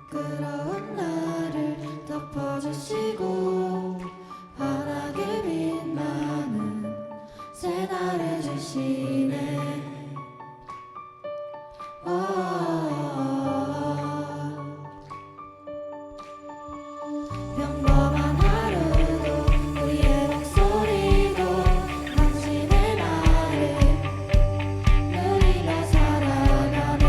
부끄러운 나를 덮어주시고 환하게 빛나는 새날을 주시네. 평범한 하루도 우리의 목소리도 당신의 나를 누리며 살아가네.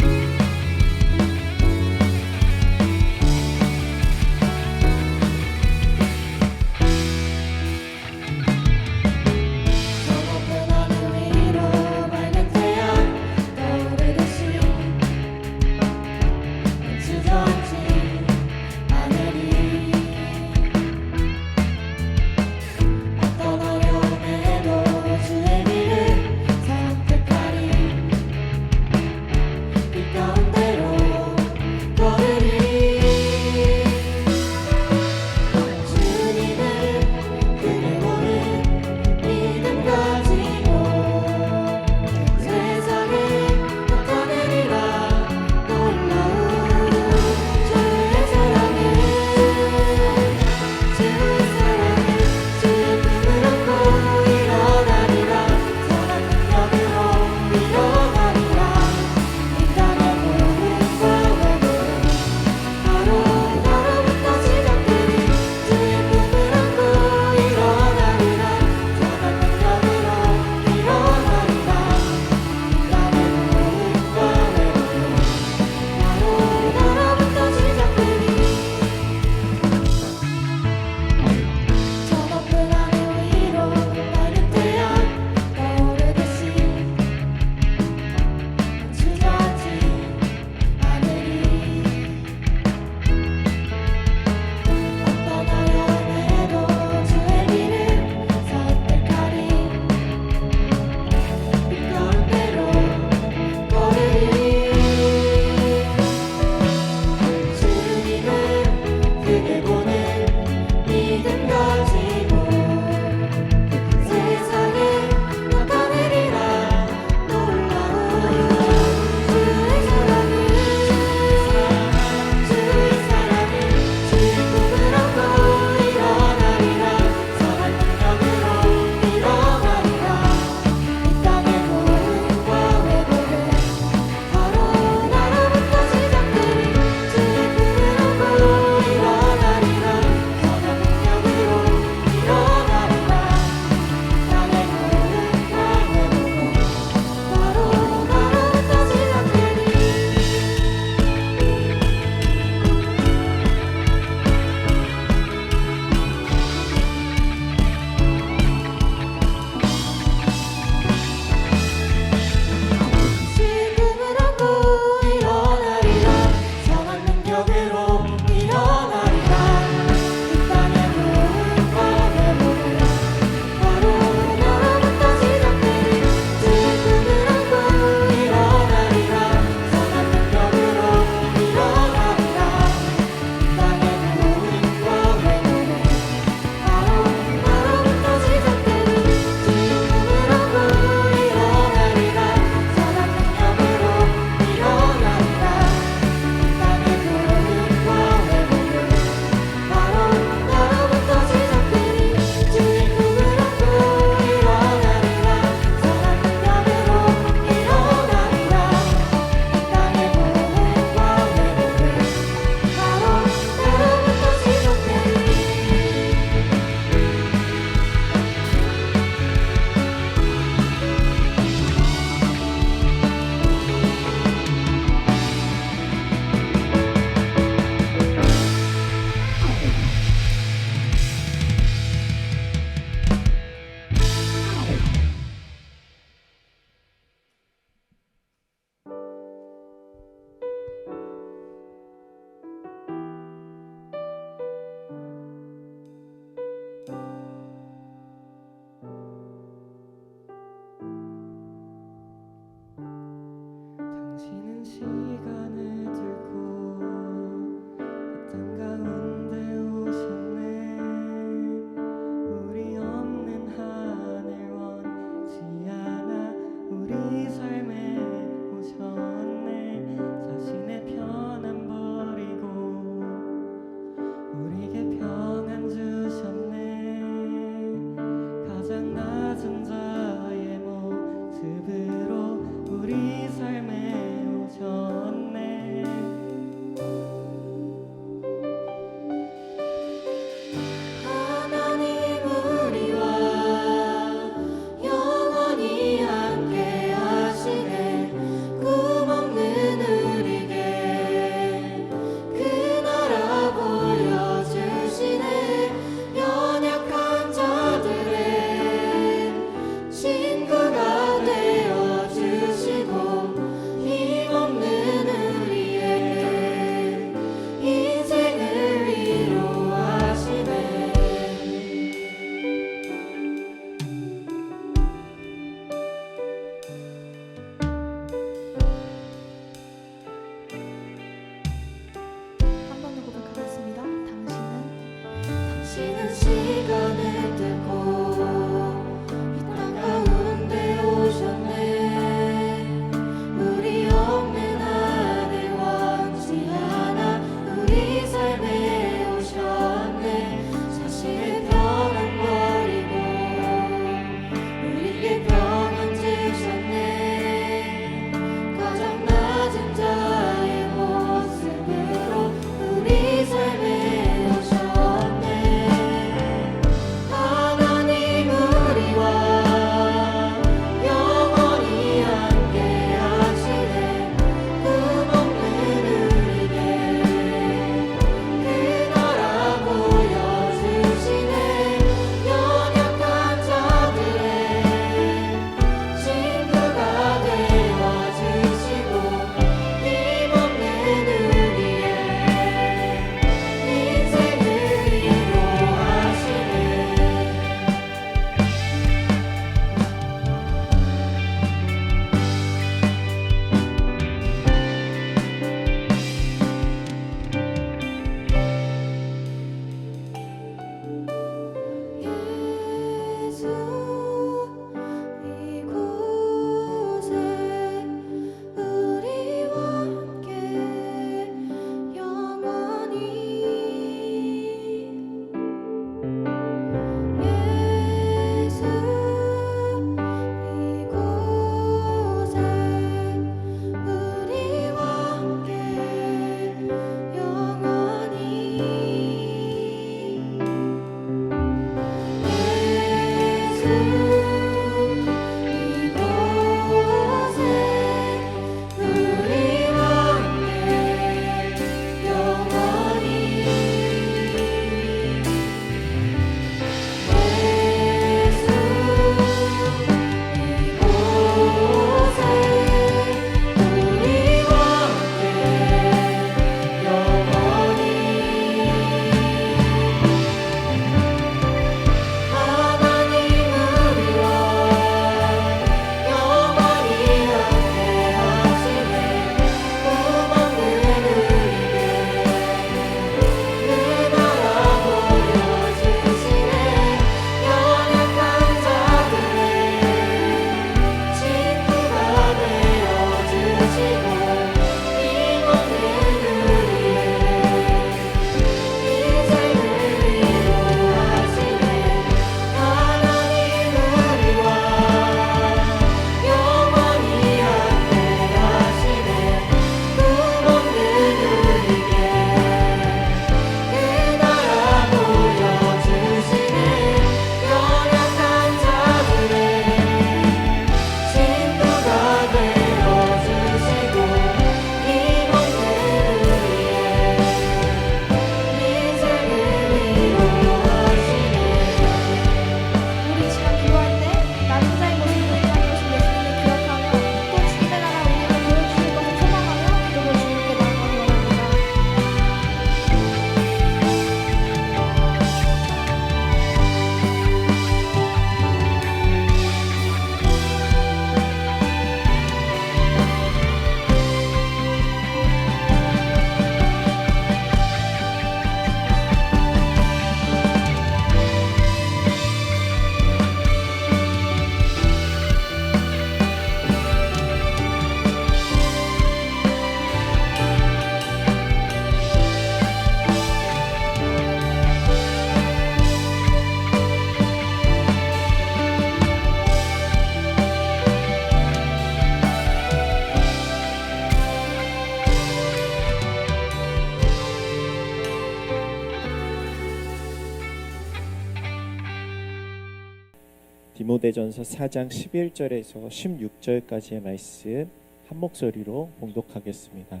디모데전서 4장 11절에서 16절까지의 말씀 한 목소리로 봉독하겠습니다.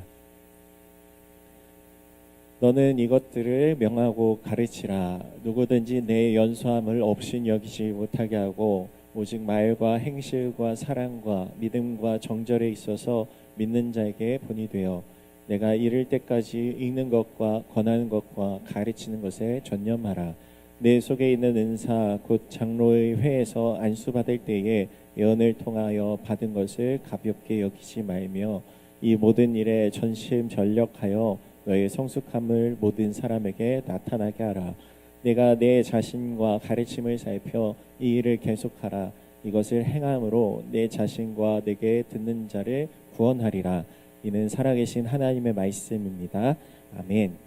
너는 이것들을 명하고 가르치라. 누구든지 내 연소함을 없인 여기지 못하게 하고 오직 말과 행실과 사랑과 믿음과 정절에 있어서 믿는 자에게 본이 되어 내가 이를 때까지 읽는 것과 권하는 것과 가르치는 것에 전념하라. 내 속에 있는 은사 곧 장로의 회에서 안수받을 때에 예언을 통하여 받은 것을 가볍게 여기지 말며 이 모든 일에 전심전력하여 너의 성숙함을 모든 사람에게 나타나게 하라. 내가 내 자신과 가르침을 살펴 이 일을 계속하라. 이것을 행함으로 내 자신과 내게 듣는 자를 구원하리라. 이는 살아계신 하나님의 말씀입니다. 아멘.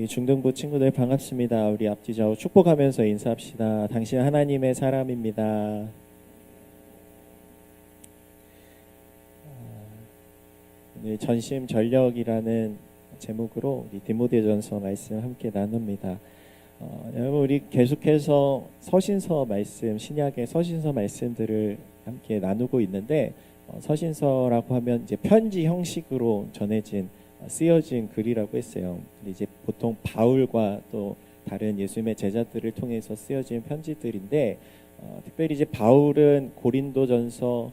중등부 친구들 반갑습니다. 우리 앞뒤 좌우 축복하면서 인사합시다. 당신 하나님의 사람입니다. 오늘 전심전력이라는 제목으로 우리 디모데전서 말씀 함께 나눕니다. 여러분 우리 계속해서 서신서 말씀, 신약의 서신서 말씀들을 함께 나누고 있는데 서신서라고 하면 이제 편지 형식으로 전해진 쓰여진 글이라고 했어요. 이제 보통 바울과 또 다른 예수님의 제자들을 통해서 쓰여진 편지들인데 특별히 이제 바울은 고린도전서,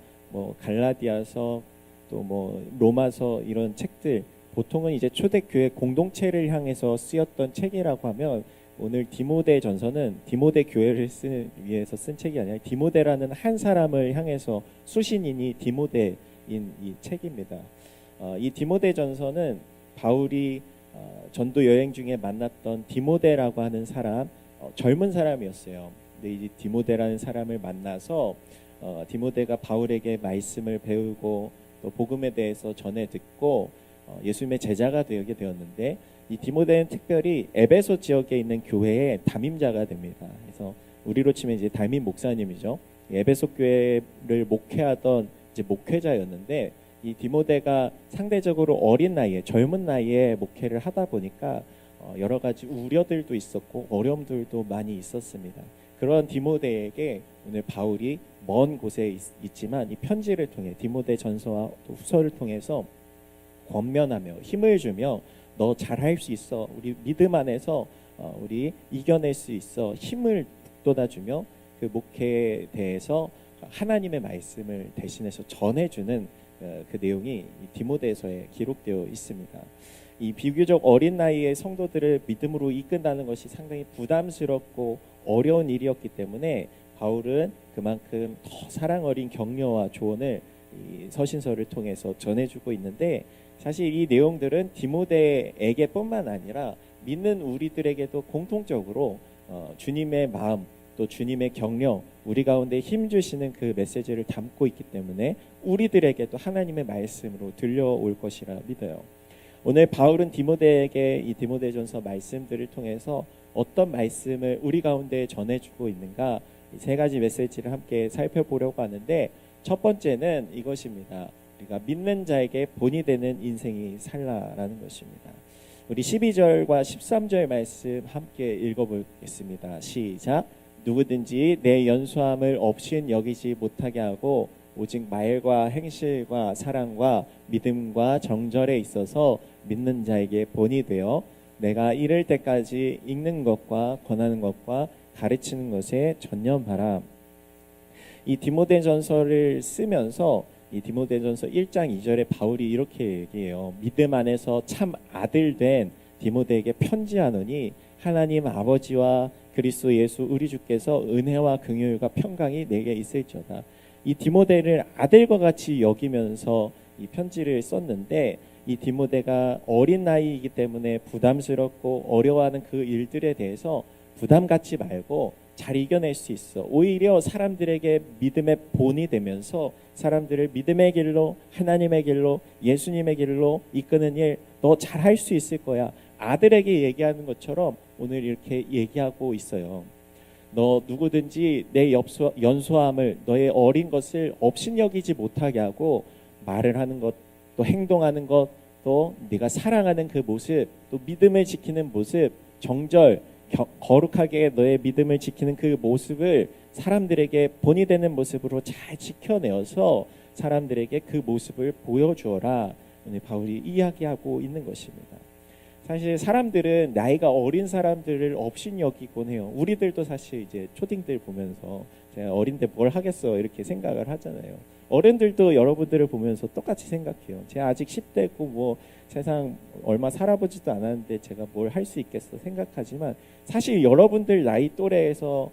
갈라디아서, 또 로마서 이런 책들 보통은 이제 초대교회 공동체를 향해서 쓰였던 책이라고 하면 오늘 디모데전서는 디모데 교회를 위해서 쓴 책이 아니라 디모데라는 한 사람을 향해서 수신인이 디모데인 이 책입니다. 이 디모데전서는 바울이 전도 여행 중에 만났던 디모데라고 하는 사람, 젊은 사람이었어요. 근데 이 디모데라는 사람을 만나서 디모데가 바울에게 말씀을 배우고 또 복음에 대해서 전해 듣고 예수님의 제자가 되게 되었는데 이 디모데는 특별히 에베소 지역에 있는 교회의 담임자가 됩니다. 그래서 우리로 치면 이제 담임 목사님이죠. 에베소 교회를 목회하던 이제 목회자였는데 이 디모데가 상대적으로 어린 나이에 젊은 나이에 목회를 하다 보니까 여러 가지 우려들도 있었고 어려움들도 많이 있었습니다. 그런 디모데에게 오늘 바울이 먼 곳에 있지만 이 편지를 통해 디모데 전서와 또 후서를 통해서 권면하며 힘을 주며 너 잘할 수 있어. 우리 믿음 안에서 우리 이겨낼 수 있어. 힘을 북돋아주며 그 목회에 대해서 하나님의 말씀을 대신해서 전해주는 그 내용이 이 디모데서에 기록되어 있습니다. 이 비교적 어린 나이에 성도들을 믿음으로 이끈다는 것이 상당히 부담스럽고 어려운 일이었기 때문에 바울은 그만큼 더 사랑 어린 격려와 조언을 이 서신서를 통해서 전해주고 있는데 사실 이 내용들은 디모데에게뿐만 아니라 믿는 우리들에게도 공통적으로 주님의 마음 또 주님의 격려 우리 가운데 힘 주시는 그 메시지를 담고 있기 때문에 우리들에게도 하나님의 말씀으로 들려올 것이라 믿어요. 오늘 바울은 디모데에게 이 디모데전서 말씀들을 통해서 어떤 말씀을 우리 가운데 전해주고 있는가 세 가지 메시지를 함께 살펴보려고 하는데 첫 번째는 이것입니다. 우리가 믿는 자에게 본이 되는 인생이 살라라는 것입니다. 우리 12절과 13절 말씀 함께 읽어보겠습니다. 시작. 누구든지 내 연소함을 없인 여기지 못하게 하고 오직 말과 행실과 사랑과 믿음과 정절에 있어서 믿는 자에게 본이 되어 내가 이를 때까지 읽는 것과 권하는 것과 가르치는 것에 전념하라. 이 디모데전서를 쓰면서 이 디모데전서 1장 2절에 바울이 이렇게 얘기해요. 믿음 안에서 참 아들 된 디모데에게 편지하노니 하나님 아버지와 그리스도 예수 우리 주께서 은혜와 긍휼과 평강이 내게 있을지어다. 이 디모데를 아들과 같이 여기면서 이 편지를 썼는데 이 디모데가 어린 나이이기 때문에 부담스럽고 어려워하는 그 일들에 대해서 부담 갖지 말고 잘 이겨낼 수 있어. 오히려 사람들에게 믿음의 본이 되면서 사람들을 믿음의 길로 하나님의 길로 예수님의 길로 이끄는 일 너 잘할 수 있을 거야. 아들에게 얘기하는 것처럼 오늘 이렇게 얘기하고 있어요. 너 누구든지 내 연소함을 너의 어린 것을 업신여기지 못하게 하고 말을 하는 것 또 행동하는 것 또 네가 사랑하는 그 모습 또 믿음을 지키는 모습 정절 거룩하게 너의 믿음을 지키는 그 모습을 사람들에게 본이 되는 모습으로 잘 지켜내어서 사람들에게 그 모습을 보여주어라. 오늘 바울이 이야기하고 있는 것입니다. 사실 사람들은 나이가 어린 사람들을 업신여기곤 해요. 우리들도 사실 이제 초딩들 보면서 제가 어린데 뭘 하겠어 이렇게 생각을 하잖아요. 어른들도 여러분들을 보면서 똑같이 생각해요. 제가 아직 10대고 뭐 세상 얼마 살아보지도 않았는데 제가 뭘 할 수 있겠어 생각하지만 사실 여러분들 나이 또래에서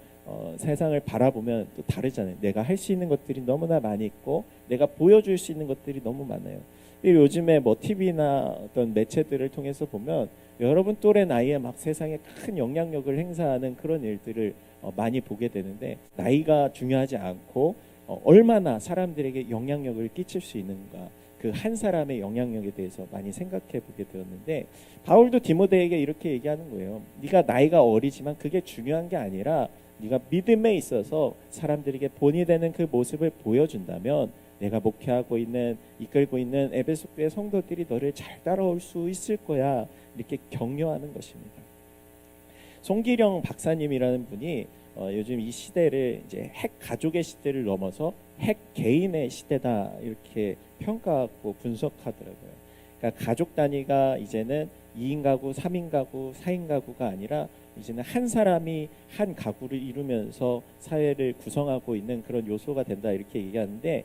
세상을 바라보면 또 다르잖아요. 내가 할 수 있는 것들이 너무나 많이 있고 내가 보여줄 수 있는 것들이 너무 많아요. 요즘에 뭐 TV나 어떤 매체들을 통해서 보면 여러분 또래 나이에 막 세상에 큰 영향력을 행사하는 그런 일들을 많이 보게 되는데 나이가 중요하지 않고 얼마나 사람들에게 영향력을 끼칠 수 있는가 그 한 사람의 영향력에 대해서 많이 생각해 보게 되었는데 바울도 디모데에게 이렇게 얘기하는 거예요. 네가 나이가 어리지만 그게 중요한 게 아니라 네가 믿음에 있어서 사람들에게 본이 되는 그 모습을 보여준다면 내가 목회하고 있는 이끌고 있는 에베소 교회 성도들이 너를 잘 따라올 수 있을 거야 이렇게 격려하는 것입니다. 송기령 박사님이라는 분이 요즘 이 시대를 이제 핵 가족의 시대를 넘어서 핵 개인의 시대다 이렇게 평가하고 분석하더라고요. 그러니까 가족 단위가 이제는 2인 가구, 3인 가구, 4인 가구가 아니라 이제는 한 사람이 한 가구를 이루면서 사회를 구성하고 있는 그런 요소가 된다 이렇게 얘기하는데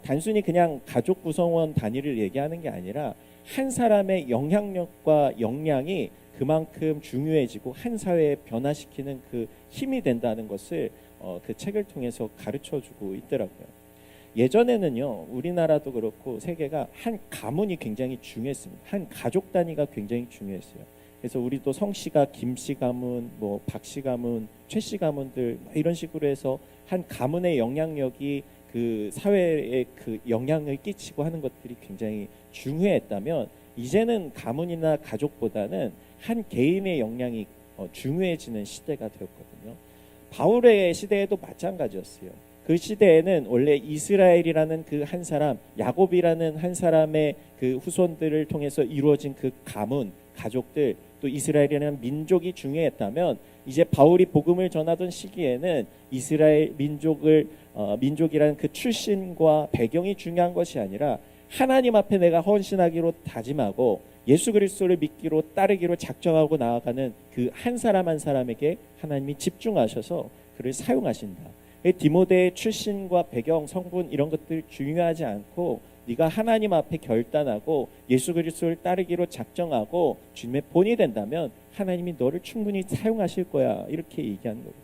단순히 그냥 가족 구성원 단위를 얘기하는 게 아니라 한 사람의 영향력과 역량이 그만큼 중요해지고 한 사회에 변화시키는 그 힘이 된다는 것을 그 책을 통해서 가르쳐주고 있더라고요. 예전에는요 우리나라도 그렇고 세계가 한 가문이 굉장히 중요했습니다. 한 가족 단위가 굉장히 중요했어요. 그래서 우리도 성씨가 김씨 가문, 뭐 박씨 가문, 최씨 가문들 이런 식으로 해서 한 가문의 영향력이 그 사회에 그 영향을 끼치고 하는 것들이 굉장히 중요했다면 이제는 가문이나 가족보다는 한 개인의 영향이 중요해지는 시대가 되었거든요. 바울의 시대에도 마찬가지였어요. 그 시대에는 원래 이스라엘이라는 그 한 사람, 야곱이라는 한 사람의 그 후손들을 통해서 이루어진 그 가문, 가족들, 또 이스라엘이라는 민족이 중요했다면 이제 바울이 복음을 전하던 시기에는 이스라엘 민족이라는 그 출신과 배경이 중요한 것이 아니라 하나님 앞에 내가 헌신하기로 다짐하고 예수 그리스도를 믿기로 따르기로 작정하고 나아가는 그 한 사람 한 사람에게 하나님이 집중하셔서 그를 사용하신다. 디모데의 출신과 배경, 성분 이런 것들 중요하지 않고 네가 하나님 앞에 결단하고 예수 그리스도를 따르기로 작정하고 주님의 본이 된다면 하나님이 너를 충분히 사용하실 거야 이렇게 얘기하는 거거든요.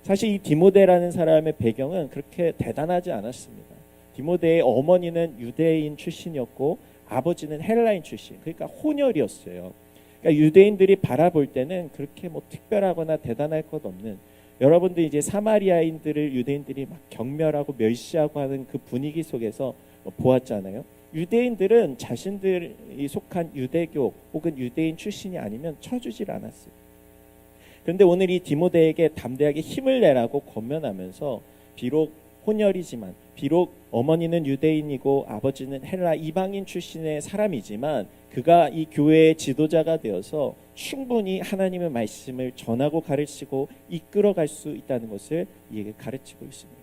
사실 이 디모데라는 사람의 배경은 그렇게 대단하지 않았습니다. 디모데의 어머니는 유대인 출신이었고 아버지는 헬라인 출신, 그러니까 혼혈이었어요. 그러니까 유대인들이 바라볼 때는 그렇게 뭐 특별하거나 대단할 것 없는, 여러분들 이제 사마리아인들을 유대인들이 막 경멸하고 멸시하고 하는 그 분위기 속에서 보았잖아요. 유대인들은 자신들이 속한 유대교 혹은 유대인 출신이 아니면 쳐주질 않았어요. 그런데 오늘 이 디모데에게 담대하게 힘을 내라고 권면하면서 비록 혼혈이지만, 비록 어머니는 유대인이고 아버지는 헬라 이방인 출신의 사람이지만 그가 이 교회의 지도자가 되어서 충분히 하나님의 말씀을 전하고 가르치고 이끌어갈 수 있다는 것을 이에게 가르치고 있습니다.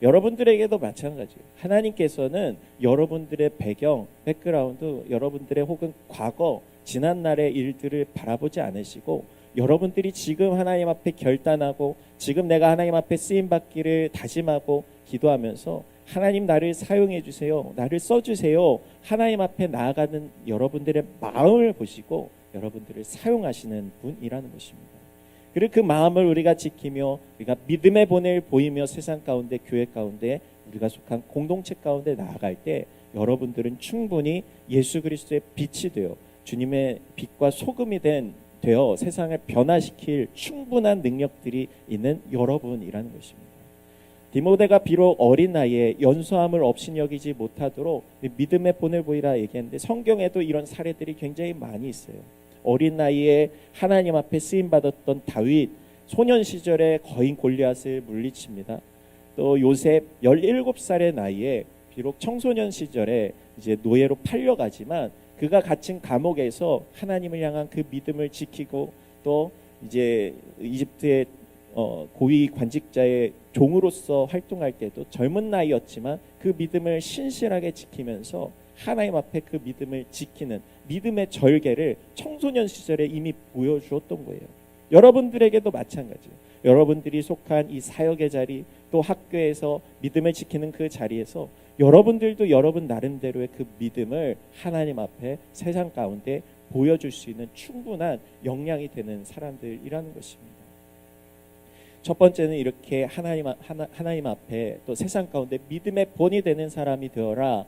여러분들에게도 마찬가지예요. 하나님께서는 여러분들의 배경, 백그라운드, 여러분들의 혹은 과거, 지난날의 일들을 바라보지 않으시고 여러분들이 지금 하나님 앞에 결단하고 지금 내가 하나님 앞에 쓰임받기를 다짐하고 기도하면서 하나님 나를 사용해 주세요, 나를 써주세요, 하나님 앞에 나아가는 여러분들의 마음을 보시고 여러분들을 사용하시는 분이라는 것입니다. 그리고 그 마음을 우리가 지키며 우리가 믿음의 본을 보이며 세상 가운데, 교회 가운데, 우리가 속한 공동체 가운데 나아갈 때 여러분들은 충분히 예수 그리스도의 빛이 되어 주님의 빛과 소금이 되어 세상을 변화시킬 충분한 능력들이 있는 여러분이라는 것입니다. 디모데가 비록 어린 나이에 연소함을 업신여기지 못하도록 믿음의 본을 보이라 얘기했는데 성경에도 이런 사례들이 굉장히 많이 있어요. 어린 나이에 하나님 앞에 쓰임받았던 다윗, 소년 시절에 거인 골리앗을 물리칩니다. 또 요셉 17살의 나이에 비록 청소년 시절에 이제 노예로 팔려가지만 그가 갇힌 감옥에서 하나님을 향한 그 믿음을 지키고 또 이제 이집트의 고위 관직자의 종으로서 활동할 때도 젊은 나이였지만 그 믿음을 신실하게 지키면서 하나님 앞에 그 믿음을 지키는 믿음의 절개를 청소년 시절에 이미 보여주었던 거예요. 여러분들에게도 마찬가지예요. 여러분들이 속한 이 사역의 자리, 또 학교에서 믿음을 지키는 그 자리에서 여러분들도 여러분 나름대로의 그 믿음을 하나님 앞에 세상 가운데 보여줄 수 있는 충분한 역량이 되는 사람들이라는 것입니다. 첫 번째는 이렇게 하나님 앞에 또 세상 가운데 믿음의 본이 되는 사람이 되어라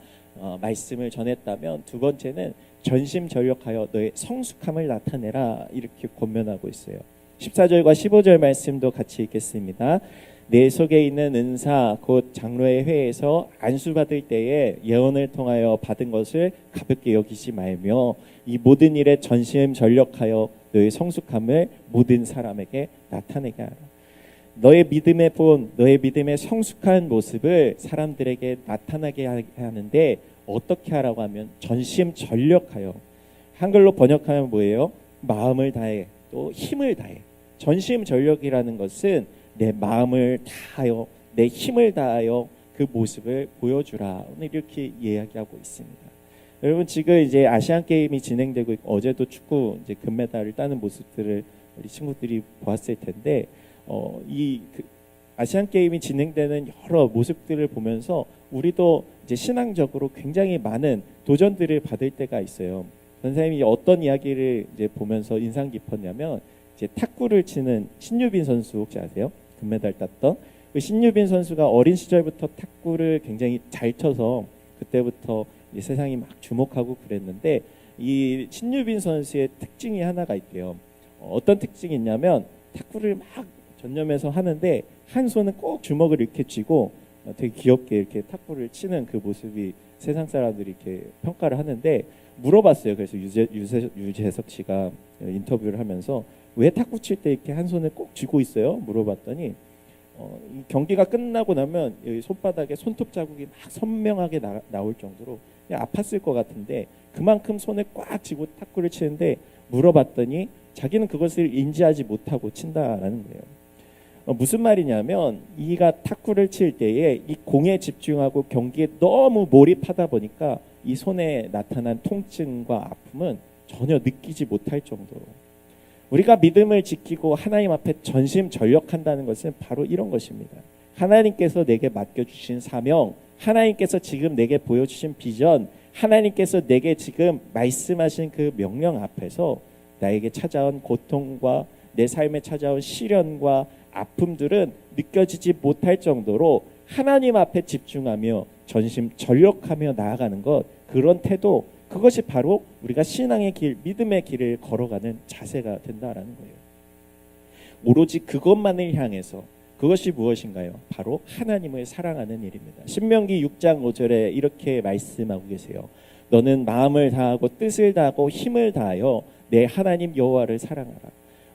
말씀을 전했다면, 두 번째는 전심전력하여 너의 성숙함을 나타내라 이렇게 권면하고 있어요. 14절과 15절 말씀도 같이 읽겠습니다. 내 속에 있는 은사 곧 장로의 회에서 안수받을 때에 예언을 통하여 받은 것을 가볍게 여기지 말며 이 모든 일에 전심전력하여 너의 성숙함을 모든 사람에게 나타내게 하라. 너의 믿음의 본, 너의 믿음의 성숙한 모습을 사람들에게 나타나게 하는데 어떻게 하라고 하면 전심전력하여, 한글로 번역하면 뭐예요? 마음을 다해, 또 힘을 다해. 전심전력이라는 것은 내 마음을 다하여, 내 힘을 다하여 그 모습을 보여주라, 오늘 이렇게 이야기하고 있습니다. 여러분, 지금 이제 아시안 게임이 진행되고 있고 어제도 축구 이제 금메달을 따는 모습들을 우리 친구들이 보았을 텐데, 아시안 게임이 진행되는 여러 모습들을 보면서 우리도 이제 신앙적으로 굉장히 많은 도전들을 받을 때가 있어요. 선생님이 어떤 이야기를 이제 보면서 인상 깊었냐면, 이제 탁구를 치는 신유빈 선수 혹시 아세요? 금메달 땄던 그 신유빈 선수가 어린 시절부터 탁구를 굉장히 잘 쳐서 그때부터 이제 세상이 막 주목하고 그랬는데, 이 신유빈 선수의 특징이 하나가 있대요. 어떤 특징이 있냐면, 탁구를 막 전념해서 하는데 한 손은 꼭 주먹을 이렇게 쥐고 되게 귀엽게 이렇게 탁구를 치는 그 모습이 세상 사람들이 이렇게 평가를 하는데, 물어봤어요. 그래서 유재석 씨가 인터뷰를 하면서 왜 탁구 칠 때 이렇게 한 손을 꼭 쥐고 있어요? 물어봤더니 이 경기가 끝나고 나면 여기 손바닥에 손톱 자국이 막 선명하게 나올 정도로 그냥 아팠을 것 같은데 그만큼 손을 꽉 쥐고 탁구를 치는데, 물어봤더니 자기는 그것을 인지하지 못하고 친다라는 거예요. 무슨 말이냐면, 이가 탁구를 칠 때에 이 공에 집중하고 경기에 너무 몰입하다 보니까 이 손에 나타난 통증과 아픔은 전혀 느끼지 못할 정도로, 우리가 믿음을 지키고 하나님 앞에 전심전력한다는 것은 바로 이런 것입니다. 하나님께서 내게 맡겨주신 사명, 하나님께서 지금 내게 보여주신 비전, 하나님께서 내게 지금 말씀하신 그 명령 앞에서 나에게 찾아온 고통과 내 삶에 찾아온 시련과 아픔들은 느껴지지 못할 정도로 하나님 앞에 집중하며 전심전력하며 나아가는 것, 그런 태도, 그것이 바로 우리가 신앙의 길, 믿음의 길을 걸어가는 자세가 된다라는 거예요. 오로지 그것만을 향해서, 그것이 무엇인가요? 바로 하나님을 사랑하는 일입니다. 신명기 6장 5절에 이렇게 말씀하고 계세요. 너는 마음을 다하고 뜻을 다하고 힘을 다하여 내 하나님 여호와를 사랑하라.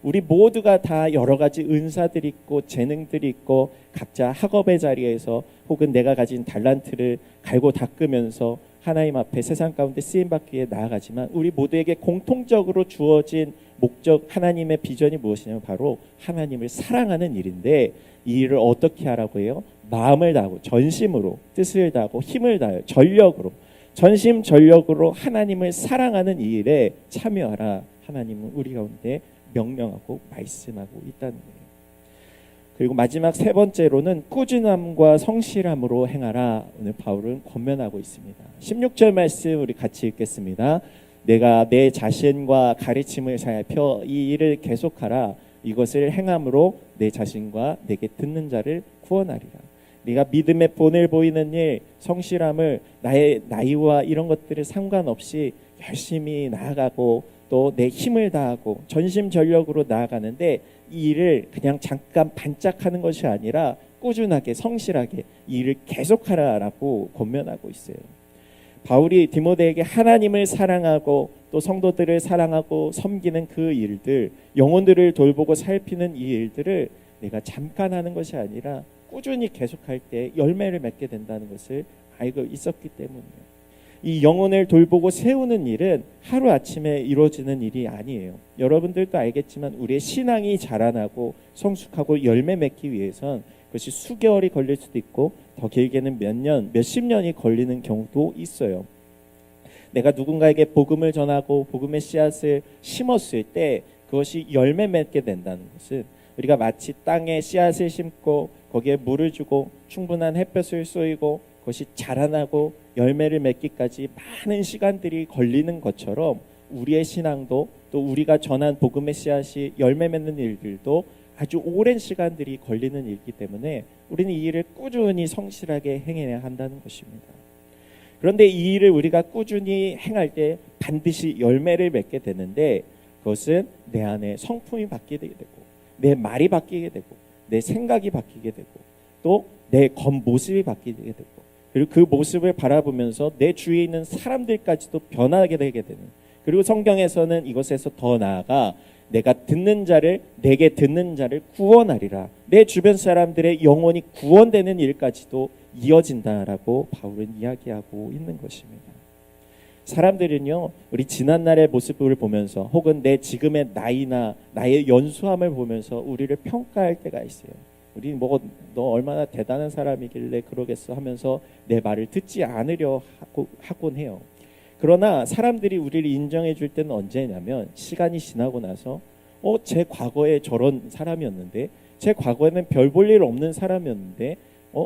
우리 모두가 다 여러 가지 은사들이 있고 재능들이 있고 각자 학업의 자리에서 혹은 내가 가진 달란트를 갈고 닦으면서 하나님 앞에 세상 가운데 쓰임받기 위해 나아가지만, 우리 모두에게 공통적으로 주어진 목적, 하나님의 비전이 무엇이냐면 바로 하나님을 사랑하는 일인데, 이 일을 어떻게 하라고 해요? 마음을 다하고 전심으로, 뜻을 다하고 힘을 다하여 전력으로, 전심전력으로 하나님을 사랑하는 이 일에 참여하라. 하나님은 우리 가운데 명령하고 말씀하고 있다는 거예요. 그리고 마지막 세 번째로는 꾸준함과 성실함으로 행하라. 오늘 바울은 권면하고 있습니다. 16절 말씀 우리 같이 읽겠습니다. 내가 내 자신과 가르침을 살펴 이 일을 계속하라. 이것을 행함으로 내 자신과 내게 듣는 자를 구원하리라. 네가 믿음의 본을 보이는 일, 성실함을 나의 나이와 이런 것들을 상관없이 열심히 나아가고 또 내 힘을 다하고 전심전력으로 나아가는데, 이 일을 그냥 잠깐 반짝하는 것이 아니라 꾸준하게 성실하게 이 일을 계속하라라고 권면하고 있어요. 바울이 디모데에게 하나님을 사랑하고 또 성도들을 사랑하고 섬기는 그 일들, 영혼들을 돌보고 살피는 이 일들을 내가 잠깐 하는 것이 아니라 꾸준히 계속할 때 열매를 맺게 된다는 것을 알고 있었기 때문이에요. 이 영혼을 돌보고 세우는 일은 하루아침에 이루어지는 일이 아니에요. 여러분들도 알겠지만 우리의 신앙이 자라나고 성숙하고 열매 맺기 위해선 그것이 수개월이 걸릴 수도 있고 더 길게는 몇 년, 몇십 년이 걸리는 경우도 있어요. 내가 누군가에게 복음을 전하고 복음의 씨앗을 심었을 때 그것이 열매 맺게 된다는 것은 우리가 마치 땅에 씨앗을 심고 거기에 물을 주고 충분한 햇볕을 쏘이고 그것이 자라나고 열매를 맺기까지 많은 시간들이 걸리는 것처럼 우리의 신앙도 또 우리가 전한 복음의 씨앗이 열매 맺는 일들도 아주 오랜 시간들이 걸리는 일이기 때문에 우리는 이 일을 꾸준히 성실하게 행해야 한다는 것입니다. 그런데 이 일을 우리가 꾸준히 행할 때 반드시 열매를 맺게 되는데 그것은 내 안에 성품이 바뀌게 되고 내 말이 바뀌게 되고 내 생각이 바뀌게 되고 또 내 겉모습이 바뀌게 되고 그리고 그 모습을 바라보면서 내 주위에 있는 사람들까지도 변하게 되게 되는, 그리고 성경에서는 이것에서 더 나아가 내가 듣는 자를, 내게 듣는 자를 구원하리라, 내 주변 사람들의 영혼이 구원되는 일까지도 이어진다라고 바울은 이야기하고 있는 것입니다. 사람들은요, 우리 지난날의 모습을 보면서 혹은 내 지금의 나이나 나의 연수함을 보면서 우리를 평가할 때가 있어요. 우리 너 얼마나 대단한 사람이길래 그러겠어 하면서 내 말을 듣지 않으려 하곤 해요. 그러나 사람들이 우리를 인정해 줄 때는 언제냐면 시간이 지나고 나서 제 과거에 저런 사람이었는데, 제 과거에는 별 볼 일 없는 사람이었는데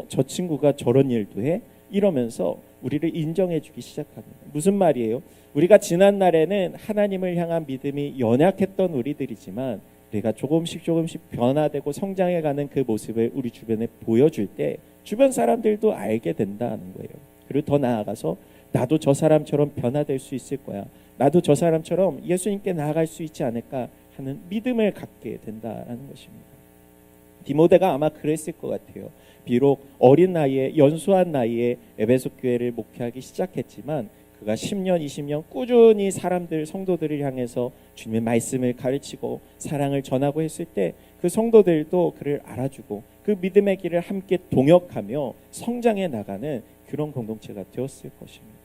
저 친구가 저런 일도 해? 이러면서 우리를 인정해 주기 시작합니다. 무슨 말이에요? 우리가 지난날에는 하나님을 향한 믿음이 연약했던 우리들이지만 우리가 조금씩 변화되고 성장해가는 그 모습을 우리 주변에 보여줄 때 주변 사람들도 알게 된다는 거예요. 그리고 더 나아가서 나도 저 사람처럼 변화될 수 있을 거야, 나도 저 사람처럼 예수님께 나아갈 수 있지 않을까 하는 믿음을 갖게 된다는 것입니다. 디모데가 아마 그랬을 것 같아요. 비록 어린 나이에, 연소한 나이에 에베소 교회를 목회하기 시작했지만 그가 10년, 20년 꾸준히 성도들을 향해서 주님의 말씀을 가르치고 사랑을 전하고 했을 때 그 성도들도 그를 알아주고 그 믿음의 길을 함께 동역하며 성장해 나가는 그런 공동체가 되었을 것입니다.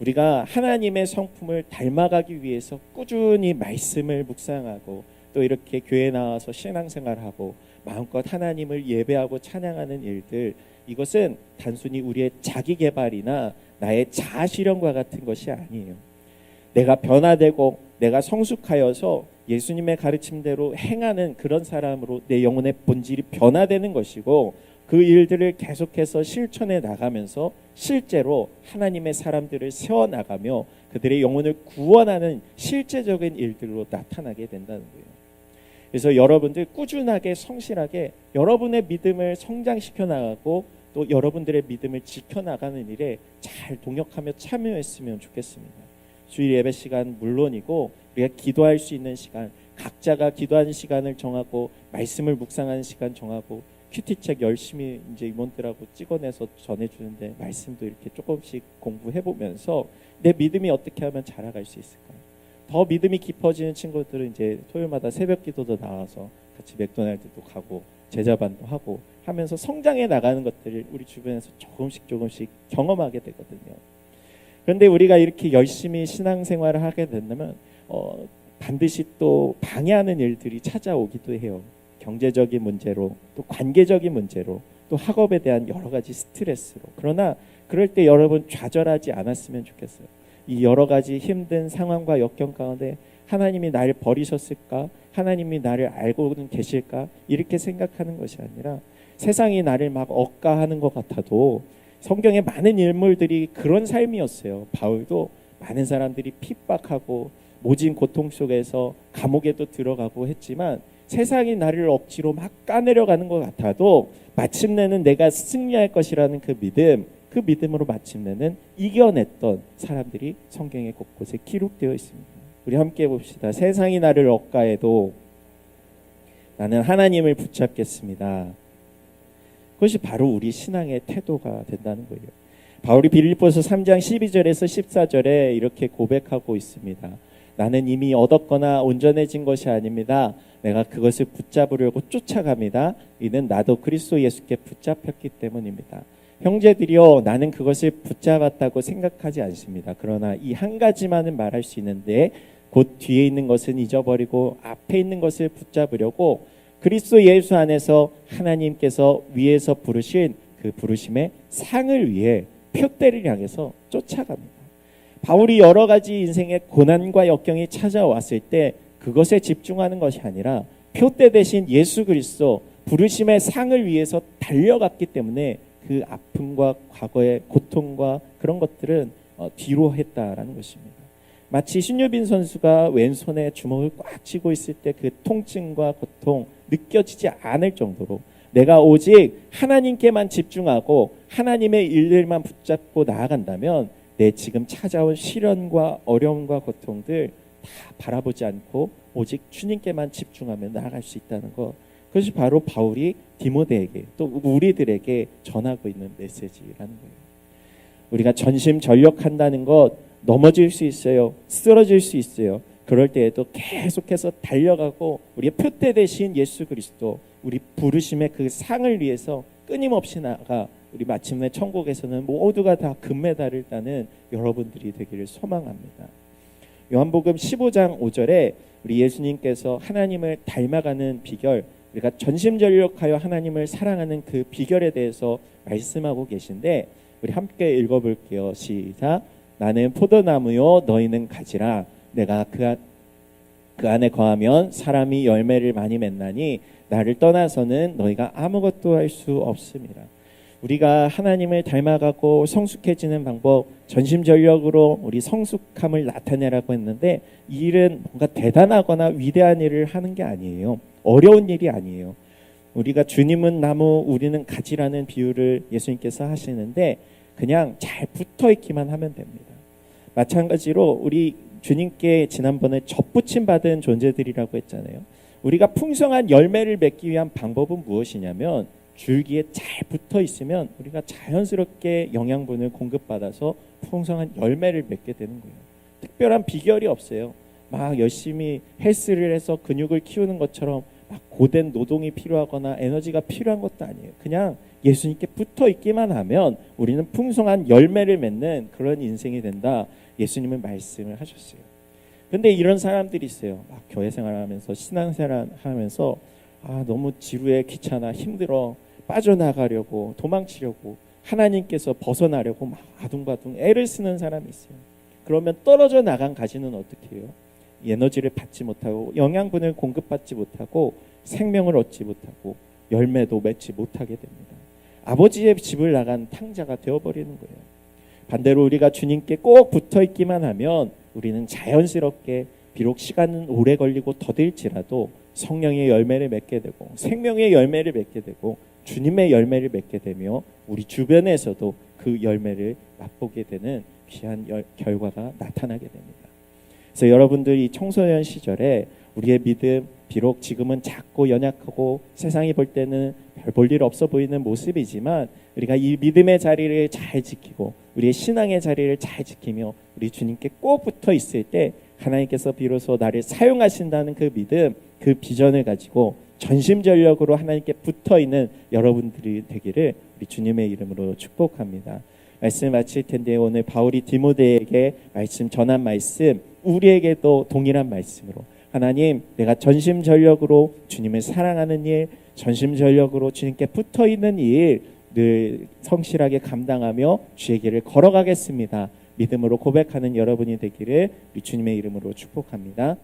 우리가 하나님의 성품을 닮아가기 위해서 꾸준히 말씀을 묵상하고 또 이렇게 교회에 나와서 신앙생활하고 마음껏 하나님을 예배하고 찬양하는 일들, 이것은 단순히 우리의 자기개발이나 나의 자아실현과 같은 것이 아니에요. 내가 변화되고 내가 성숙하여서 예수님의 가르침대로 행하는 그런 사람으로 내 영혼의 본질이 변화되는 것이고, 그 일들을 계속해서 실천해 나가면서 실제로 하나님의 사람들을 세워나가며 그들의 영혼을 구원하는 실제적인 일들로 나타나게 된다는 거예요. 그래서 여러분들 꾸준하게 성실하게 여러분의 믿음을 성장시켜 나가고 또 여러분들의 믿음을 지켜나가는 일에 잘 동역하며 참여했으면 좋겠습니다. 주일 예배 시간 물론이고 우리가 기도할 수 있는 시간, 각자가 기도하는 시간을 정하고 말씀을 묵상하는 시간 정하고 큐티책 열심히 이제 임원들하고 찍어내서 전해주는데 말씀도 이렇게 조금씩 공부해보면서 내 믿음이 어떻게 하면 자라갈 수 있을까? 더 믿음이 깊어지는 친구들은 이제 토요일마다 새벽 기도도 나와서 같이 맥도날드도 가고 제자반도 하고 하면서 성장해 나가는 것들을 우리 주변에서 조금씩 경험하게 되거든요. 그런데 우리가 이렇게 열심히 신앙생활을 하게 된다면 반드시 또 방해하는 일들이 찾아오기도 해요. 경제적인 문제로, 또 관계적인 문제로, 또 학업에 대한 여러 가지 스트레스로. 그러나 그럴 때 여러분 좌절하지 않았으면 좋겠어요. 이 여러 가지 힘든 상황과 역경 가운데 하나님이 나를 버리셨을까? 하나님이 나를 알고는 계실까? 이렇게 생각하는 것이 아니라 세상이 나를 막 억까하는 것 같아도 성경의 많은 인물들이 그런 삶이었어요. 바울도 많은 사람들이 핍박하고 모진 고통 속에서 감옥에도 들어가고 했지만 세상이 나를 억지로 막 까내려가는 것 같아도 마침내는 내가 승리할 것이라는 그 믿음으로 마침내는 이겨냈던 사람들이 성경의 곳곳에 기록되어 있습니다. 우리 함께 봅시다. 세상이 나를 억까해도 나는 하나님을 붙잡겠습니다. 그것이 바로 우리 신앙의 태도가 된다는 거예요. 바울이 빌립보서 3장 12절에서 14절에 이렇게 고백하고 있습니다. 나는 이미 얻었거나 온전해진 것이 아닙니다. 내가 그것을 붙잡으려고 쫓아갑니다. 이는 나도 그리스도 예수께 붙잡혔기 때문입니다. 형제들이여 나는 그것을 붙잡았다고 생각하지 않습니다. 그러나 이 한 가지만은 말할 수 있는데 곧 뒤에 있는 것은 잊어버리고 앞에 있는 것을 붙잡으려고 그리스도 예수 안에서 하나님께서 위에서 부르신 그 부르심의 상을 위해 표대를 향해서 쫓아갑니다. 바울이 여러 가지 인생의 고난과 역경이 찾아왔을 때 그것에 집중하는 것이 아니라 표대 대신 예수 그리스도 부르심의 상을 위해서 달려갔기 때문에 그 아픔과 과거의 고통과 그런 것들은 뒤로 했다라는 것입니다. 마치 신유빈 선수가 왼손에 주먹을 꽉 쥐고 있을 때 그 통증과 고통 느껴지지 않을 정도로 내가 오직 하나님께만 집중하고 하나님의 일들만 붙잡고 나아간다면 내 지금 찾아온 시련과 어려움과 고통들 다 바라보지 않고 오직 주님께만 집중하며 나아갈 수 있다는 것, 그것이 바로 바울이 디모데에게 또 우리들에게 전하고 있는 메시지라는 거예요. 우리가 전심전력한다는 것, 넘어질 수 있어요. 쓰러질 수 있어요. 그럴 때에도 계속해서 달려가고 우리의 표대 대신 예수 그리스도, 우리 부르심의 그 상을 위해서 끊임없이 나아가 우리 마침내 천국에서는 모두가 다 금메달을 따는 여러분들이 되기를 소망합니다. 요한복음 15장 5절에 우리 예수님께서 하나님을 닮아가는 비결, 우리가 전심전력하여 하나님을 사랑하는 그 비결에 대해서 말씀하고 계신데 우리 함께 읽어볼게요. 시작. 나는 포도나무요 너희는 가지라. 내가 그 안에 거하면 사람이 열매를 많이 맺나니 나를 떠나서는 너희가 아무것도 할 수 없습니다. 우리가 하나님을 닮아가고 성숙해지는 방법, 전심전력으로 우리 성숙함을 나타내라고 했는데 이 일은 뭔가 대단하거나 위대한 일을 하는 게 아니에요. 어려운 일이 아니에요. 우리가 주님은 나무, 우리는 가지라는 비유를 예수님께서 하시는데 그냥 잘 붙어있기만 하면 됩니다. 마찬가지로 우리 주님께 지난번에 접붙임 받은 존재들이라고 했잖아요. 우리가 풍성한 열매를 맺기 위한 방법은 무엇이냐면 줄기에 잘 붙어 있으면 우리가 자연스럽게 영양분을 공급받아서 풍성한 열매를 맺게 되는 거예요. 특별한 비결이 없어요. 막 열심히 헬스를 해서 근육을 키우는 것처럼 막 고된 노동이 필요하거나 에너지가 필요한 것도 아니에요. 그냥 예수님께 붙어 있기만 하면 우리는 풍성한 열매를 맺는 그런 인생이 된다. 예수님은 말씀을 하셨어요. 근데 이런 사람들이 있어요. 막 교회 생활하면서 신앙생활 하면서 너무 지루해, 귀찮아, 힘들어, 빠져나가려고, 도망치려고, 하나님께서 벗어나려고 막 아둥바둥 애를 쓰는 사람이 있어요. 그러면 떨어져 나간 가지는 어떻게 해요? 에너지를 받지 못하고 영양분을 공급받지 못하고 생명을 얻지 못하고 열매도 맺지 못하게 됩니다. 아버지의 집을 나간 탕자가 되어버리는 거예요. 반대로 우리가 주님께 꼭 붙어있기만 하면 우리는 자연스럽게 비록 시간은 오래 걸리고 더딜지라도 성령의 열매를 맺게 되고 생명의 열매를 맺게 되고 주님의 열매를 맺게 되며 우리 주변에서도 그 열매를 맛보게 되는 귀한 결과가 나타나게 됩니다. 그래서 여러분들이 청소년 시절에 우리의 믿음, 비록 지금은 작고 연약하고 세상이 볼 때는 별 볼 일 없어 보이는 모습이지만 우리가 이 믿음의 자리를 잘 지키고 우리의 신앙의 자리를 잘 지키며 우리 주님께 꼭 붙어 있을 때 하나님께서 비로소 나를 사용하신다는 그 믿음, 그 비전을 가지고 전심전력으로 하나님께 붙어 있는 여러분들이 되기를 우리 주님의 이름으로 축복합니다. 말씀 마칠 텐데 오늘 바울이 디모데에게 말씀 전한 말씀, 우리에게도 동일한 말씀으로 하나님, 내가 전심전력으로 주님을 사랑하는 일, 전심전력으로 주님께 붙어 있는 일 늘 성실하게 감당하며 주의 길을 걸어가겠습니다. 믿음으로 고백하는 여러분이 되기를 우리 주님의 이름으로 축복합니다.